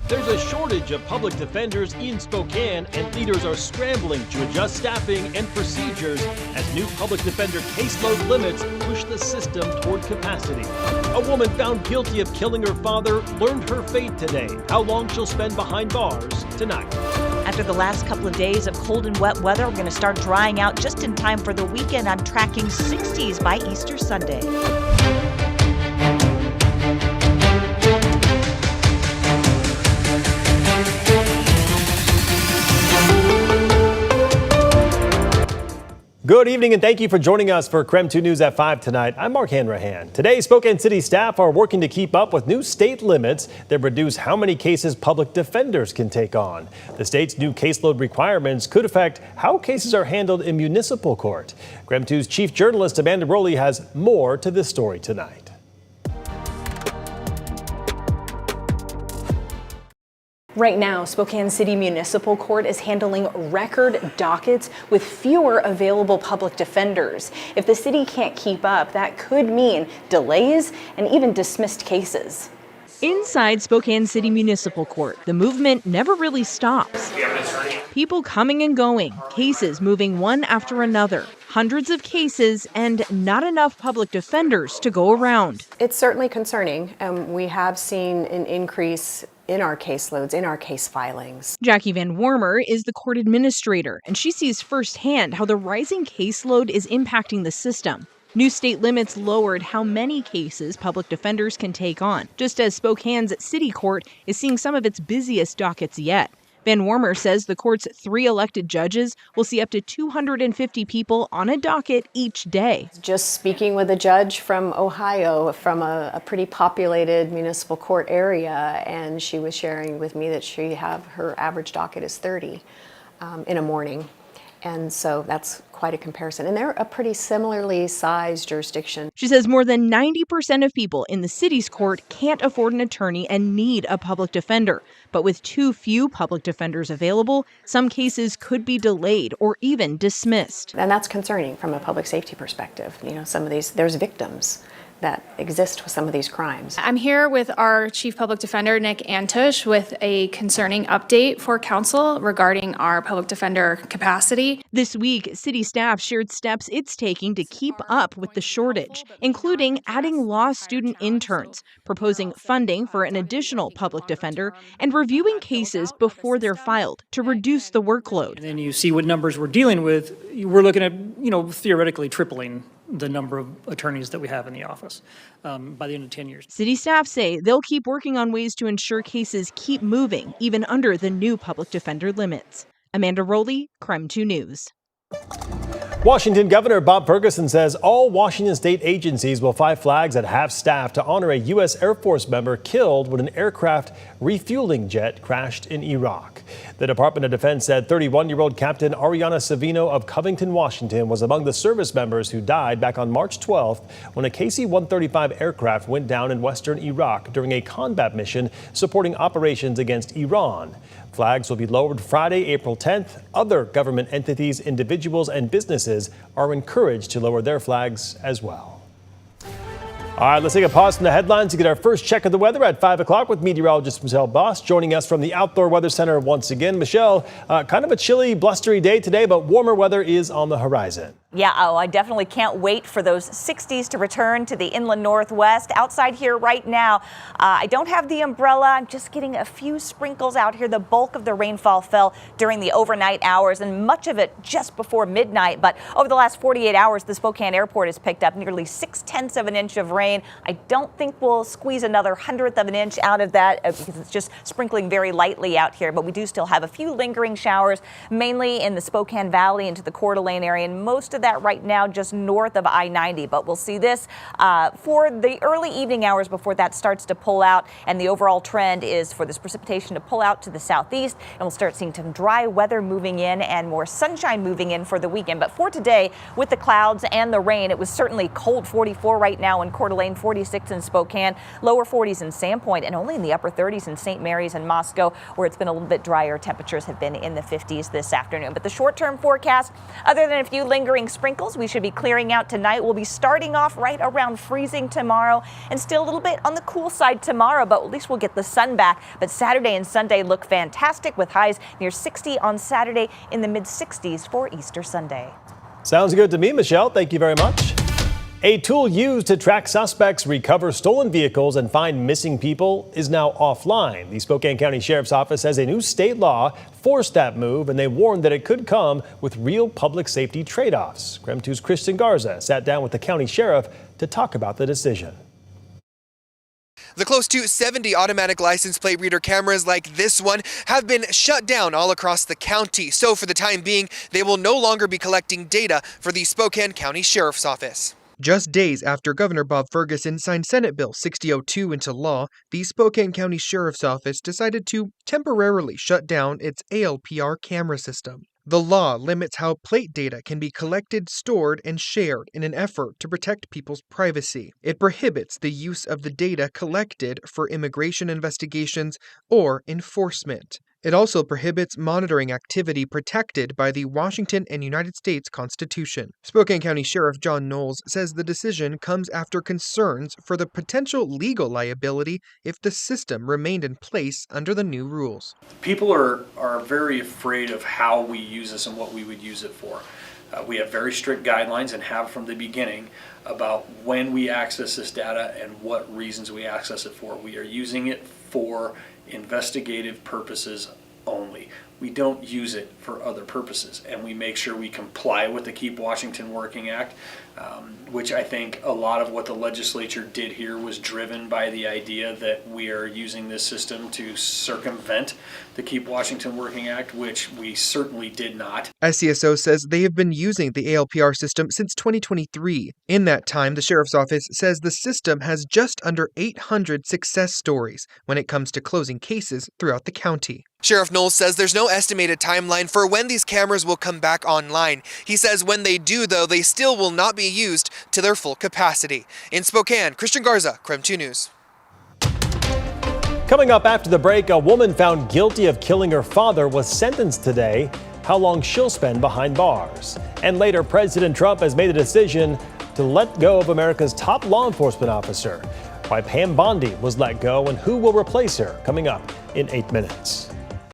There's a shortage of public defenders in Spokane, and leaders are scrambling to adjust staffing and procedures as new public defender caseload limits push the system toward capacity. A woman found guilty of killing her father learned her fate today. How long she'll spend behind bars tonight. After the last couple of days of cold and wet weather, we're going to start drying out just in time for the weekend. I'm tracking 60s by Easter Sunday. Good evening and thank you for joining us for KREM 2 News at 5 tonight. I'm Mark Hanrahan. Today, Spokane City staff are working to keep up with new state limits that reduce how many cases public defenders can take on. The state's new caseload requirements could affect how cases are handled in municipal court. KREM 2's chief journalist Amanda Rowley has more to this story tonight. Right now, Spokane City Municipal Court is handling record dockets with fewer available public defenders. If the city can't keep up, that could mean delays and even dismissed cases. Inside Spokane City Municipal Court, the movement never really stops. People coming and going, cases moving one after another, hundreds of cases and not enough public defenders to go around. It's certainly concerning. We have seen an increase in our caseloads, in our case filings. Jackie Van Wormer is the court administrator, and she sees firsthand how the rising caseload is impacting the system. New state limits lowered how many cases public defenders can take on, just as Spokane's City Court is seeing some of its busiest dockets yet. Van Wormer says the court's 3 elected judges will see up to 250 people on a docket each day. Just speaking with a judge from Ohio, from a pretty populated municipal court area, and she was sharing with me that her average docket is 30 in a morning. And so that's quite a comparison. And they're a pretty similarly sized jurisdiction. She says more than 90% of people in the city's court can't afford an attorney and need a public defender. But with too few public defenders available, some cases could be delayed or even dismissed. And that's concerning from a public safety perspective. You know, some of these, there's victims that exist with some of these crimes. I'm here with our Chief Public Defender, Nick Antush, with a concerning update for council regarding our public defender capacity. This week, city staff shared steps it's taking to keep up with the shortage, including adding law student interns, proposing funding for an additional public defender, and reviewing cases before they're filed to reduce the workload. And then you see what numbers we're dealing with. We're looking at, theoretically tripling the number of attorneys that we have in the office by the end of 10 years. City staff say they'll keep working on ways to ensure cases keep moving, even under the new public defender limits. Amanda Rowley, KREM 2 News. Washington Governor Bob Ferguson says all Washington state agencies will fly flags at half-staff to honor a U.S. Air Force member killed when an aircraft refueling jet crashed in Iraq. The Department of Defense said 31-year-old Captain Ariana Savino of Covington, Washington, was among the service members who died back on March 12th when a KC-135 aircraft went down in western Iraq during a combat mission supporting operations against Iran. Flags will be lowered Friday, April 10th. Other government entities, individuals, and businesses are encouraged to lower their flags as well. All right, let's take a pause from the headlines to get our first check of the weather at 5 o'clock with meteorologist Michelle Boss joining us from the Outdoor Weather Center once again. Michelle, kind of a chilly, blustery day today, but warmer weather is on the horizon. Yeah, I definitely can't wait for those 60s to return to the inland northwest. Outside here right now, I don't have the umbrella. I'm just getting a few sprinkles out here. The bulk of the rainfall fell during the overnight hours and much of it just before midnight. But over the last 48 hours, the Spokane airport has picked up nearly 0.6 of an inch of rain. I don't think we'll squeeze another 1/100 of an inch out of that because it's just sprinkling very lightly out here. But we do still have a few lingering showers, mainly in the Spokane Valley into the Coeur d'Alene area, and most of that right now just north of I-90. But we'll see this for the early evening hours before that starts to pull out. And the overall trend is for this precipitation to pull out to the southeast. And we'll start seeing some dry weather moving in and more sunshine moving in for the weekend. But for today, with the clouds and the rain, it was certainly cold. 44 right now in Coeur d'Alene, 46 in Spokane, lower 40s in Sandpoint, and only in the upper 30s in St. Mary's and Moscow, where it's been a little bit drier. Temperatures have been in the 50s this afternoon. But the short-term forecast, other than a few lingering morning sprinkles we should be clearing out tonight. We'll be starting off right around freezing tomorrow and still a little bit on the cool side tomorrow, but at least we'll get the sun back. But Saturday and Sunday look fantastic with highs near 60 on Saturday, in the mid-60s for Easter Sunday. Sounds good to me, Michelle. Thank you very much. A tool used to track suspects, recover stolen vehicles, and find missing people is now offline. The Spokane County Sheriff's Office says a new state law forced that move, and they warned that it could come with real public safety trade-offs. KREM 2's Kristen Garza sat down with the county sheriff to talk about the decision. The close to 70 automatic license plate reader cameras like this one have been shut down all across the county. So for the time being, they will no longer be collecting data for the Spokane County Sheriff's Office. Just days after Governor Bob Ferguson signed Senate Bill 6002 into law, the Spokane County Sheriff's Office decided to temporarily shut down its ALPR camera system. The law limits how plate data can be collected, stored, and shared in an effort to protect people's privacy. It prohibits the use of the data collected for immigration investigations or enforcement. It also prohibits monitoring activity protected by the Washington and United States Constitution. Spokane County Sheriff John Knowles says the decision comes after concerns for the potential legal liability if the system remained in place under the new rules. People are very afraid of how we use this and what we would use it for. We have very strict guidelines and have from the beginning about when we access this data and what reasons we access it for. We are using it for investigative purposes only. We don't use it for other purposes, and we make sure we comply with the Keep Washington Working Act, which I think a lot of what the legislature did here was driven by the idea that we are using this system to circumvent the Keep Washington Working Act, which we certainly did not. SCSO says they have been using the ALPR system since 2023. In that time, the Sheriff's Office says the system has just under 800 success stories when it comes to closing cases throughout the county. Sheriff Knowles says there's no estimated timeline for when these cameras will come back online. He says when they do, though, they still will not be used to their full capacity. In Spokane, Kristen Garza, KREM 2 News. Coming up after the break, a woman found guilty of killing her father was sentenced today. How long she'll spend behind bars. And later, President Trump has made a decision to let go of America's top law enforcement officer. Why Pam Bondi was let go and who will replace her, coming up in 8 minutes.